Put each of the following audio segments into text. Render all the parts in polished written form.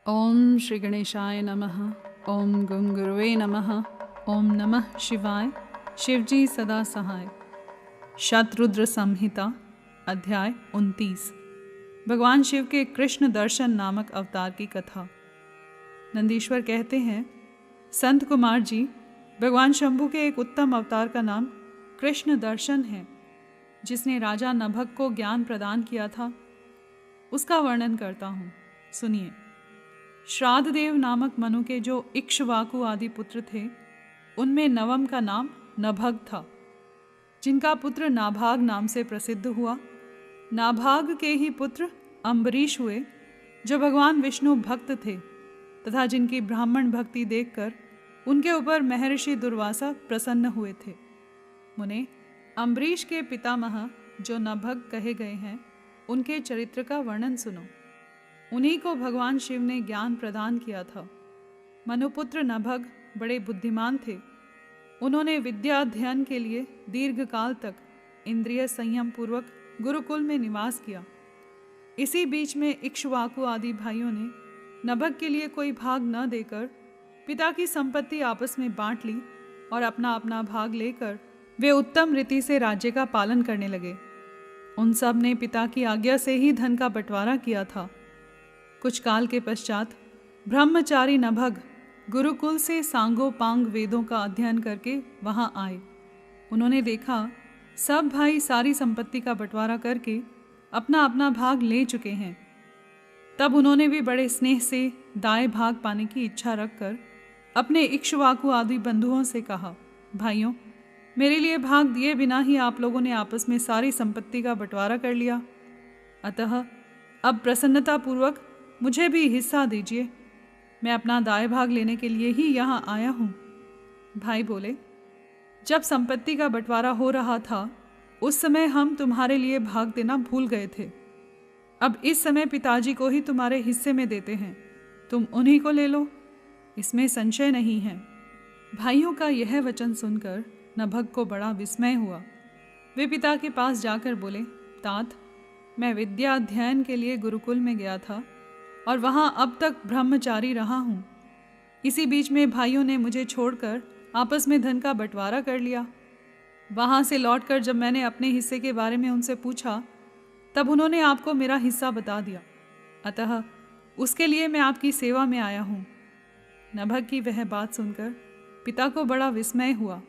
ओम श्री गणेशाय नमः। ओम गं गुरुवे नमः। ओम नमः शिवाय। शिवजी सदा सहाय। शतरुद्र संहिता अध्याय 29। भगवान शिव के कृष्ण दर्शन नामक अवतार की कथा। नंदीश्वर कहते हैं, संत कुमार जी, भगवान शंभु के एक उत्तम अवतार का नाम कृष्ण दर्शन है, जिसने राजा नभग को ज्ञान प्रदान किया था। उसका वर्णन करता हूँ, सुनिए। श्राद्धदेव नामक मनु के जो इक्ष्वाकु आदि पुत्र थे, उनमें नवम का नाम नभग था, जिनका पुत्र नाभाग नाम से प्रसिद्ध हुआ। नाभाग के ही पुत्र अम्बरीश हुए, जो भगवान विष्णु भक्त थे तथा जिनकी ब्राह्मण भक्ति देखकर उनके ऊपर महर्षि दुर्वासा प्रसन्न हुए थे। मुने, अम्बरीश के पितामह जो नभग कहे गए हैं, उनके चरित्र का वर्णन सुनो। उन्हीं को भगवान शिव ने ज्ञान प्रदान किया था। मनुपुत्र नभग बड़े बुद्धिमान थे। उन्होंने विद्या अध्ययन के लिए दीर्घ काल तक इंद्रिय संयम पूर्वक गुरुकुल में निवास किया। इसी बीच में इक्ष्वाकु आदि भाइयों ने नभग के लिए कोई भाग न देकर पिता की संपत्ति आपस में बांट ली और अपना अपना भाग लेकर वे उत्तम रीति से राज्य का पालन करने लगे। उन सब ने पिता की आज्ञा से ही धन का बंटवारा किया था। कुछ काल के पश्चात ब्रह्मचारी नभग गुरुकुल से सांगोपांग वेदों का अध्ययन करके वहां आए। उन्होंने देखा सब भाई सारी संपत्ति का बंटवारा करके अपना अपना भाग ले चुके हैं। तब उन्होंने भी बड़े स्नेह से दाएं भाग पाने की इच्छा रखकर अपने इक्ष्वाकु आदि बंधुओं से कहा, भाइयों, मेरे लिए भाग दिए बिना ही आप लोगों ने आपस में सारी संपत्ति का बंटवारा कर लिया। अतः अब प्रसन्नता पूर्वक मुझे भी हिस्सा दीजिए। मैं अपना दाएं भाग लेने के लिए ही यहाँ आया हूँ। भाई बोले, जब संपत्ति का बंटवारा हो रहा था, उस समय हम तुम्हारे लिए भाग देना भूल गए थे। अब इस समय पिताजी को ही तुम्हारे हिस्से में देते हैं, तुम उन्हीं को ले लो, इसमें संशय नहीं है। भाइयों का यह वचन सुनकर नभग को बड़ा विस्मय हुआ। वे पिता के पास जाकर बोले, तात, मैं विद्या अध्ययन के लिए गुरुकुल में गया था और वहाँ अब तक ब्रह्मचारी रहा हूँ। इसी बीच में भाइयों ने मुझे छोड़कर आपस में धन का बंटवारा कर लिया। वहाँ से लौटकर जब मैंने अपने हिस्से के बारे में उनसे पूछा, तब उन्होंने आपको मेरा हिस्सा बता दिया। अतः उसके लिए मैं आपकी सेवा में आया हूँ। नभग की वह बात सुनकर पिता को बड़ा विस्मय हुआ।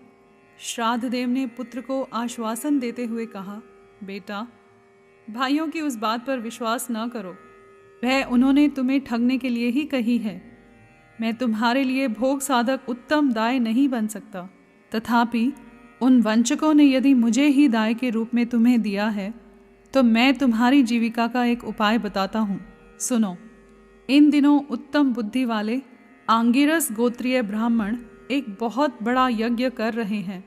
श्राद्धदेव ने पुत्र को आश्वासन देते हुए कहा, बेटा, भाइयों की उस बात पर विश्वास न करो। वह उन्होंने तुम्हें ठगने के लिए ही कही है। मैं तुम्हारे लिए भोग साधक उत्तम दाय नहीं बन सकता। तथापि उन वंचकों ने यदि मुझे ही दाय के रूप में तुम्हें दिया है, तो मैं तुम्हारी जीविका का एक उपाय बताता हूँ। सुनो। इन दिनों उत्तम बुद्धि वाले आंगिरस गोत्रीय ब्राह्मण एक बहुत बड़ा यज्ञ कर रहे हैं।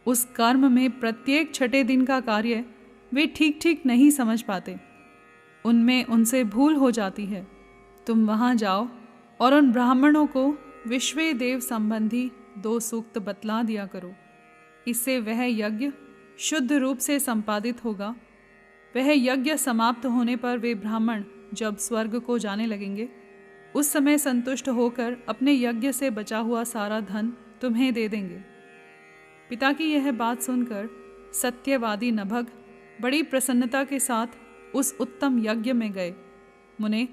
उस कर्म में प्रत्येक छठे दिन का कार्य वे ठीक ठीक नहीं समझ पाते। उनमें उनसे भूल हो जाती है। तुम वहाँ जाओ और उन ब्राह्मणों को विश्वे देव संबंधी 2 सूक्त बतला दिया करो। इससे वह यज्ञ शुद्ध रूप से संपादित होगा। वह यज्ञ समाप्त होने पर वे ब्राह्मण जब स्वर्ग को जाने लगेंगे, उस समय संतुष्ट होकर अपने यज्ञ से बचा हुआ सारा धन तुम्हें दे देंगे। पिता की यह बात सुनकर सत्यवादी नभग बड़ी प्रसन्नता के साथ उस उत्तम यज्ञ में गए। मुने,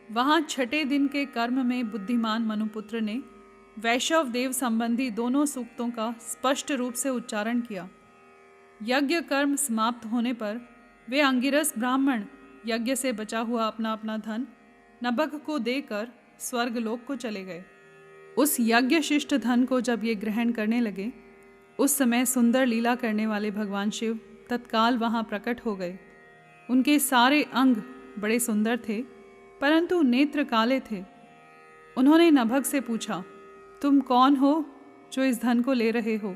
वहाँ छठे दिन के कर्म में बुद्धिमान मनुपुत्र ने वैष्णव देव संबंधी 2 सूक्तों का स्पष्ट रूप से उच्चारण किया। यज्ञ कर्म समाप्त होने पर वे अंगिरस ब्राह्मण यज्ञ से बचा हुआ अपना अपना धन नभग को देकर स्वर्गलोक को चले गए। उस यज्ञ शिष्ट धन को जब ये ग्रहण करने लगे, उस समय सुंदर लीला करने वाले भगवान शिव तत्काल वहाँ प्रकट हो गए। उनके सारे अंग बड़े सुंदर थे, परंतु नेत्र काले थे। उन्होंने नभग से पूछा, तुम कौन हो जो इस धन को ले रहे हो?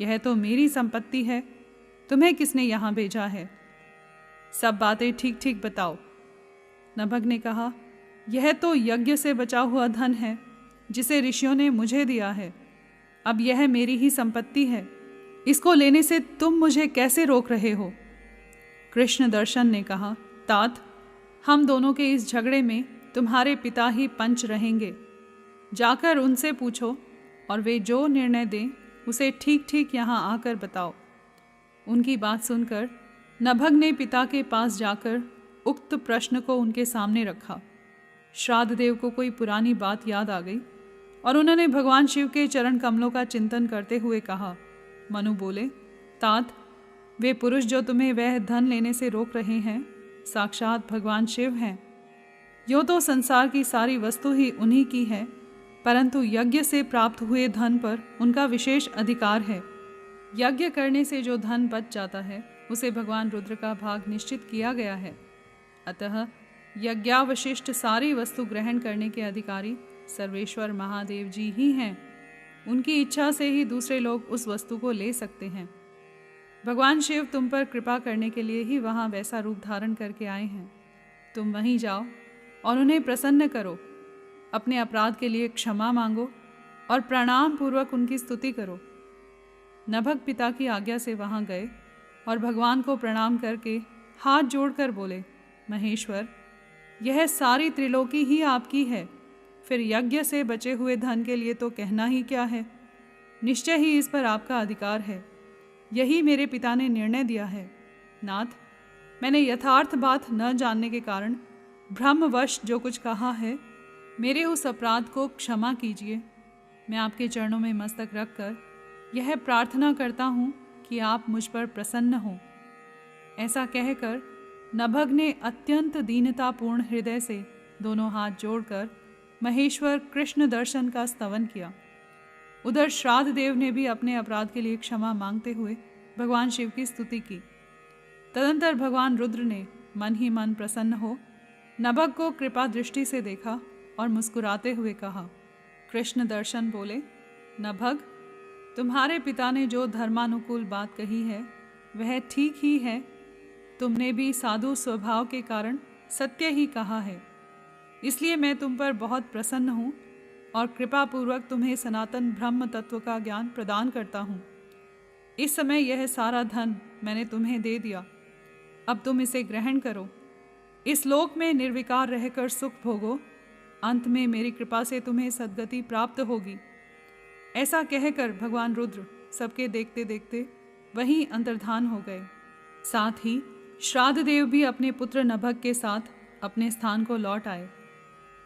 यह तो मेरी संपत्ति है, तुम्हें किसने यहाँ भेजा है? सब बातें ठीक ठीक बताओ। नभग ने कहा, यह तो यज्ञ से बचा हुआ धन है, जिसे ऋषियों ने मुझे दिया है। अब यह मेरी ही संपत्ति है, इसको लेने से तुम मुझे कैसे रोक रहे हो? कृष्ण दर्शन ने कहा, तात, हम दोनों के इस झगड़े में तुम्हारे पिता ही पंच रहेंगे। जाकर उनसे पूछो और वे जो निर्णय दें उसे ठीक ठीक यहाँ आकर बताओ। उनकी बात सुनकर नभग ने पिता के पास जाकर उक्त प्रश्न को उनके सामने रखा। श्राद्ध देव को कोई पुरानी बात याद आ गई और उन्होंने भगवान शिव के चरण कमलों का चिंतन करते हुए कहा। मनु बोले, तात, वे पुरुष जो तुम्हें वह धन लेने से रोक रहे हैं साक्षात भगवान शिव हैं। यूँ तो संसार की सारी वस्तु ही उन्हीं की है, परंतु यज्ञ से प्राप्त हुए धन पर उनका विशेष अधिकार है। यज्ञ करने से जो धन बच जाता है उसे भगवान रुद्र का भाग निश्चित किया गया है। अतः यज्ञावशिष्ट सारी वस्तु ग्रहण करने के अधिकारी सर्वेश्वर महादेव जी ही हैं। उनकी इच्छा से ही दूसरे लोग उस वस्तु को ले सकते हैं। भगवान शिव तुम पर कृपा करने के लिए ही वहाँ वैसा रूप धारण करके आए हैं। तुम वहीं जाओ और उन्हें प्रसन्न करो, अपने अपराध के लिए क्षमा मांगो और प्रणाम पूर्वक उनकी स्तुति करो। नभग पिता की आज्ञा से वहाँ गए और भगवान को प्रणाम करके हाथ जोड़कर बोले, महेश्वर, यह सारी त्रिलोकी ही आपकी है, फिर यज्ञ से बचे हुए धन के लिए तो कहना ही क्या है। निश्चय ही इस पर आपका अधिकार है। यही मेरे पिता ने निर्णय दिया है। नाथ, मैंने यथार्थ बात न जानने के कारण भ्रमवश जो कुछ कहा है, मेरे उस अपराध को क्षमा कीजिए। मैं आपके चरणों में मस्तक रखकर यह प्रार्थना करता हूँ कि आप मुझ पर प्रसन्न हो। ऐसा कहकर नभग ने अत्यंत दीनतापूर्ण हृदय से दोनों हाथ जोड़कर महेश्वर कृष्ण दर्शन का स्तवन किया। उधर श्राद्ध देव ने भी अपने अपराध के लिए क्षमा मांगते हुए भगवान शिव की स्तुति की। तदंतर भगवान रुद्र ने मन ही मन प्रसन्न हो नभग को कृपा दृष्टि से देखा और मुस्कुराते हुए कहा। कृष्ण दर्शन बोले, नभग, तुम्हारे पिता ने जो धर्मानुकूल बात कही है वह ठीक ही है। तुमने भी साधु स्वभाव के कारण सत्य ही कहा है, इसलिए मैं तुम पर बहुत प्रसन्न हूँ और कृपापूर्वक तुम्हें सनातन ब्रह्म तत्व का ज्ञान प्रदान करता हूँ। इस समय यह सारा धन मैंने तुम्हें दे दिया, अब तुम इसे ग्रहण करो। इस लोक में निर्विकार रहकर सुख भोगो, अंत में मेरी कृपा से तुम्हें सद्गति प्राप्त होगी। ऐसा कहकर भगवान रुद्र सबके देखते देखते वहीं अंतर्धान हो गए। साथ ही श्राद्ध देव भी अपने पुत्र नभग के साथ अपने स्थान को लौट आए।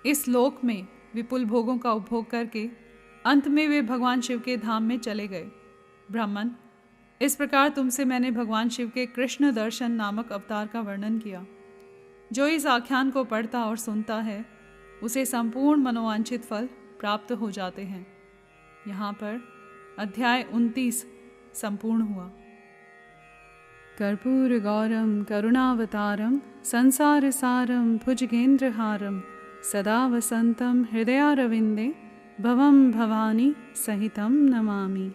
इस लोक में विपुल भोगों का उपभोग करके अंत में वे भगवान शिव के धाम में चले गए। ब्राह्मण, इस प्रकार तुमसे मैंने भगवान शिव के कृष्ण दर्शन नामक अवतार का वर्णन किया। जो इस आख्यान को पढ़ता और सुनता है उसे संपूर्ण मनोवांछित फल प्राप्त हो जाते हैं। यहाँ पर अध्याय 29 संपूर्ण हुआ। कर्पूर गौरम करुणावतारम संसार सारम भुजगेंद्रहारम सदा वसंतम हृदयारविंदे भवम भवानी सहितं नमामि।